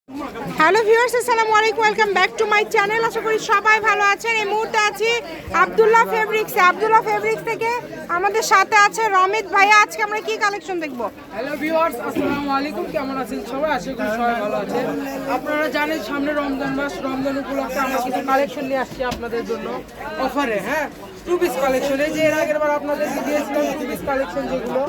Hello viewers, আসসালামু আলাইকুম, welcome back to my channel. আশা করি সবাই ভালো আছেন। এই মুহূর্তে আছি আব্দুল্লাহ ফেব্রিক্সে। আব্দুল্লাহ ফেব্রিক্স থেকে আমাদের সাথে আছে রমিত ভাইয়া। আজকে আমরা কি কালেকশন দেখব? হ্যালো ভিউয়ার্স, আসসালামু আলাইকুম, কেমন আছেন সবাই? আশা করি সবাই ভালো আছেন। আপনারা জানেন সামনে রমজান মাস, রমজান উপলক্ষে আমরা কিছু কালেকশন নিয়ে আসছি আপনাদের জন্য অফারে। হ্যাঁ, টু পিস কালেকশন। এই যে এর আগের বার আপনাদেরকে দিয়েছিলাম টু পিস কালেকশন, যেগুলো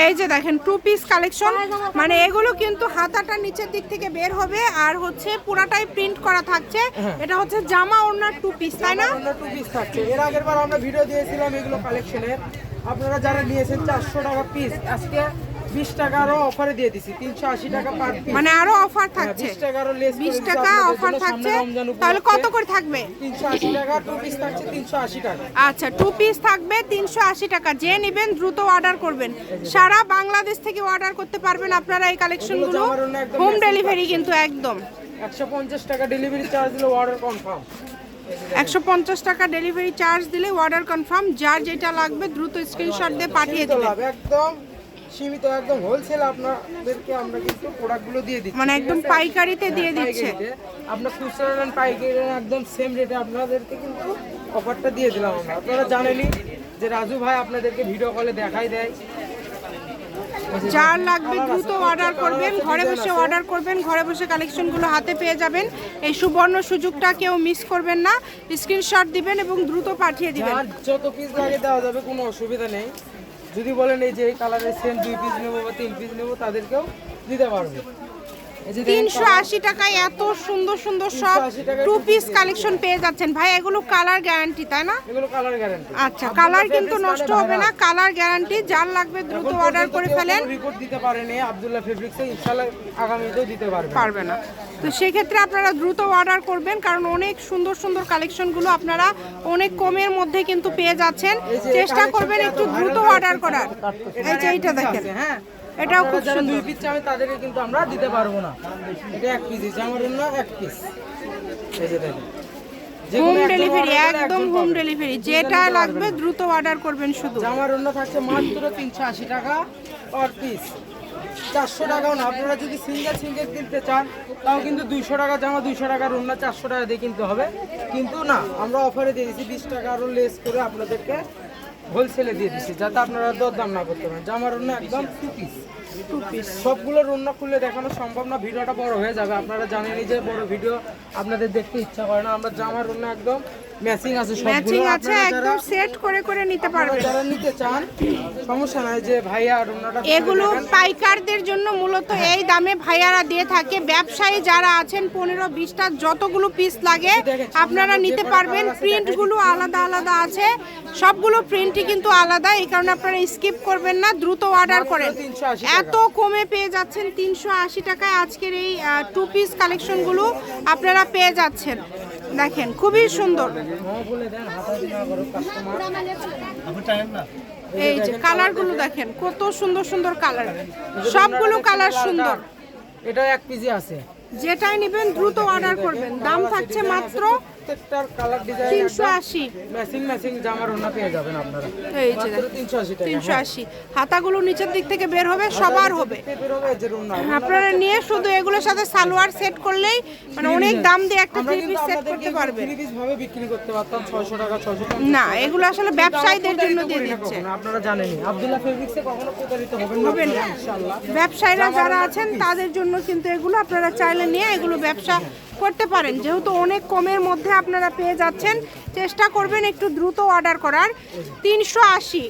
এই যে দেখেন টু পিস কালেকশন, মানে এগুলো কিন্তু হাতাটা নিচের দিক থেকে বের হবে আর হচ্ছে পুরাটাই প্রিন্ট করা থাকছে। এটা হচ্ছে জামা ওড়নার টু পিস, তাই না? টু পিস থাকছে। এর আগের বার আমরা ভিডিও দিয়েছিলাম এগুলো কালেকশনের। আপনারা যারা নিয়েছেন 400 টাকা পিস, আজকে 20 টাকা আরো অফারে দিয়ে দিছি, 380 টাকা পার পিস। মানে আরো অফার থাকছে, 20 টাকা আরো লেস, 20 টাকা অফার থাকছে। তাহলে কত করে থাকবে? 380 টাকা। টু পিস থাকছে 380 টাকা। আচ্ছা, টু পিস থাকবে 380 টাকা। যে নেবেন দ্রুত অর্ডার করবেন। সারা বাংলাদেশ থেকে অর্ডার করতে পারবেন আপনারা এই কালেকশনগুলো। হোম ডেলিভারি কিন্তু একদম 150 টাকা ডেলিভারি চার্জ দিলে অর্ডার কনফার্ম। 150 টাকা ডেলিভারি চার্জ দিলে অর্ডার কনফার্ম। যার যেটা লাগবে দ্রুত স্ক্রিনশট দিয়ে পাঠিয়ে দেবেন। একদম সীমিত, একদম হোলসেল আপনাদেরকে আমরা কিন্তু প্রোডাক্টগুলো দিয়ে দিচ্ছি, মানে একদম পাইকারিতে দিয়ে দিচ্ছে। আপনার খুচরা নেন পাইকারি নেন, একদম সেম রেটে আপনাদেরকে কিন্তু অফারটা দিয়ে দিলাম আমরা। আপনারা জানেনই যে রাজু ভাই আপনাদেরকে ভিডিও কলে দেখাই দেয়। যার লাগবে দ্রুত অর্ডার করবেন, ঘরে বসে অর্ডার করবেন, ঘরে বসে কালেকশনগুলো হাতে পেয়ে যাবেন। এই সুবর্ণ সুযোগটা কেউ মিস করবেন না। স্ক্রিনশট দিবেন এবং দ্রুত পাঠিয়ে দিবেন। আর যত পিস লাগে দেওয়া যাবে, কোনো অসুবিধা নেই। যদি বলেন এই যে এই কালারের সেম 2 পিস নেবো বা 3 পিস নেবো, তাদেরকেও দিতে পারবে। 380 টাকায় এত সুন্দর সুন্দর সব টু পিস কালেকশন পেয়ে যাচ্ছেন ভাই। এগুলো কালার গ্যারান্টি, তাই না? এগুলো কালার গ্যারান্টি। আচ্ছা, কালার কিন্তু নষ্ট হবে না, কালার গ্যারান্টি। যার লাগবে দ্রুত অর্ডার করে ফেলেন। রিপোর্ট দিতে পারেনি আব্দুল্লাহ ফেব্রিক্সে, ইনশাআল্লাহ আগামীতেও দিতে পারবে না। তো সেক্ষেত্রে আপনারা দ্রুত অর্ডার করবেন, কারণ অনেক সুন্দর সুন্দর কালেকশনগুলো আপনারা অনেক কমের মধ্যে কিন্তু পেয়ে যাচ্ছেন। চেষ্টা করবেন একটু দ্রুত অর্ডার করার। এই যে এইটা দেখেন, হ্যাঁ, এটাও খুব যারা সুন্দর। 2 পিস চাবে তাদেরকে কিন্তু আমরা দিতে পারবো না। এটা 1 পিস, আমার জন্য 1 পিস। এই যে দেখেন, হোম ডেলিভারি, একদম হোম ডেলিভারি। যেটা লাগবে দ্রুত অর্ডার করবেন। শুধু জামার অন্য থাকছে মাত্র 380 টাকা পার পিস। 400 টাকাও না। আপনারা যদি সিঙ্গেল কিনতে চান তাও কিন্তু 200 টাকা জামা, 200 টাকার অন্য 400 টাকা দিয়ে কিনতে হবে। কিন্তু না, আমরা অফারে দিয়ে দিচ্ছি 20 টাকা আরও লেস করে আপনাদেরকে হোলসেলে দিয়ে দিচ্ছি, যাতে আপনারা দরদাম না করতে পারেন। জামার অন্য একদম টু পিস। সবগুলোর অন্য খুলে দেখানো সম্ভব না, ভিডিওটা বড় হয়ে যাবে। আপনারা জানেনই যে বড় ভিডিও আপনাদের দেখতে ইচ্ছা করে না। আমরা জামার অন্য একদম ম্যাচিং আছে, ম্যাচিং আছে, একদম সেট করে করে নিতে পারবেন। যারা নিতে চান সমস্যা নাই, যে ভাইয়া ওনাটা এগুলো পাইকারদের জন্য মূলত এই দামে ভাইয়ারা দিয়ে থাকে। ব্যবসায়ী যারা আছেন 15-20টা যতগুলো পিস লাগে আপনারা নিতে পারবেন। প্রিন্টগুলো আলাদা আলাদা আছে, সবগুলো প্রিন্টই কিন্তু আলাদা। এই কারণে আপনারা স্কিপ করবেন না, দ্রুত অর্ডার করেন। এত কমে পেয়ে যাচ্ছেন 380 টাকায় আজকের এই টু পিস কালেকশনগুলো আপনারা পেয়ে যাচ্ছেন। দেখেন খুবই সুন্দর। এই যে কালারগুলো দেখেন, কত সুন্দর সুন্দর কালার, সবগুলো কালার সুন্দর। এটা 1 পিসি আছে, যেটাই নেবেন দ্রুত অর্ডার করবেন। দাম থাকছে মাত্র প্রত্যেকটার কালার ডিজাইন 380। ম্যাচিং জামার ওড়না পেয়ে যাবেন আপনারা। এই যে মাত্র 380 টাকা। 380। হাতাগুলো নিচের দিক থেকে বের হবে, সবার হবে। আপনারা নিয়ে শুধু এগুলোর সাথে সালোয়ার সেট করলেই মানে অনেক দাম দিয়ে একটা থ্রি পিস সেট করতে পারবেন। 3 পিস ভাবে বিক্রি করতে পারতাম 600 টাকা, 650 না, এগুলো আসলে ব্যবসায়ীদের জন্য দিয়ে দিচ্ছে। আপনারা জানেনই আব্দুল্লাহ ফেব্রিক্সে কখনো প্রতারিত হবেন না ইনশাআল্লাহ। ব্যবসায়ীরা যারা আছেন তাদের জন্য কিন্তু এগুলো আপনারা চাইলে নিয়ে এগুলো ব্যবসা করতে পারেন। যেহেতু অনেক কমের মধ্যে আপনারা পেয়ে যাচ্ছেন, চেষ্টা করবেন একটু দ্রুত অর্ডার করার। 380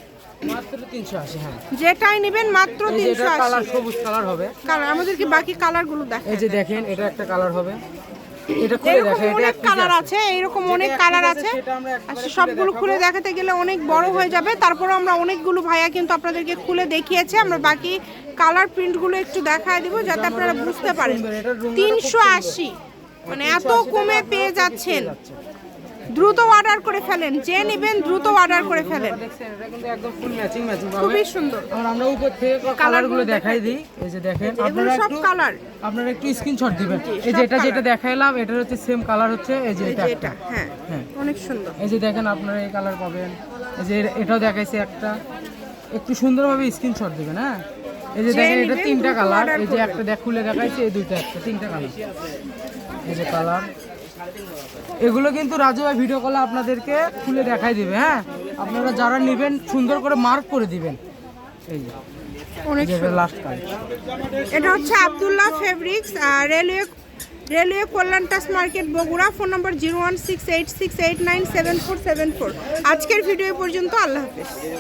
মাত্র 380। হ্যাঁ, যেটাই নেবেন মাত্র 380। কালার সবুজ কালার হবে। কালার আমাদেরকে বাকি কালারগুলো দেখেন। এই যে দেখেন, এটা একটা কালার হবে, এটা খুলে দেখেন, এটা অনেক কালার আছে, এইরকম অনেক কালার আছে। আচ্ছা, সবগুলো খুলে দেখাতে গেলে অনেক বড় হয়ে যাবে। তারপরে আমরা অনেকগুলো ভাইয়া কিন্তু আপনাদেরকে খুলে দেখিয়েছে। আমরা বাকি কালার প্রিন্টগুলো একটু দেখায় দিব যাতে আপনারা বুঝতে পারেন। 380 মানে এত কমে পেয়ে যাচ্ছেন। দ্রুত অর্ডার করে ফেলেন, যে নেবেন দ্রুত অর্ডার করে ফেলেন। দেখছেন, এটা কিন্তু একদম ফুল ম্যাচিং পাবে, খুবই সুন্দর। আমরা উপর থেকে কালারগুলো দেখাই দিই। এই যে দেখেন, আপনারা সব কালার, আপনারা একটু স্ক্রিনশট দিবেন। এই যে যেটা দেখাইলাম এটার হচ্ছে সেম কালার হচ্ছে এই যে এটা। হ্যাঁ, অনেক সুন্দর। এই যে দেখেন, আপনারা এই কালার পাবেন। এই যে এটাও দেখাইছে একটা, একটু সুন্দরভাবে স্ক্রিনশট দিবেন। হ্যাঁ, এই যে যে দেখেন এটা নিবে তিনটা দ্রুত কালার, order এই যে করবেন। একটা খুলে দেখাইছি, এই দুইটা একটা, তিনটা কালার, এই যে কালার। এগুলো কিন্তু রাজু ভাই ভিডিও কলে আপনাদেরকে খুলে দেখাই দিবে। হ্যাঁ, আপনারা যারা নেবেন সুন্দর করে মার্ক করে দিবেন। এই যে অনেক লাস্ট কালার, এটা হচ্ছে আব্দুল্লাহ ফেব্রিক্স, রেলওয়ে কল্যাণটাস মার্কেট বগুড়া। Phone number 01686897474। আজকের ভিডিও পর্যন্ত, আল্লাহ হাফেজ।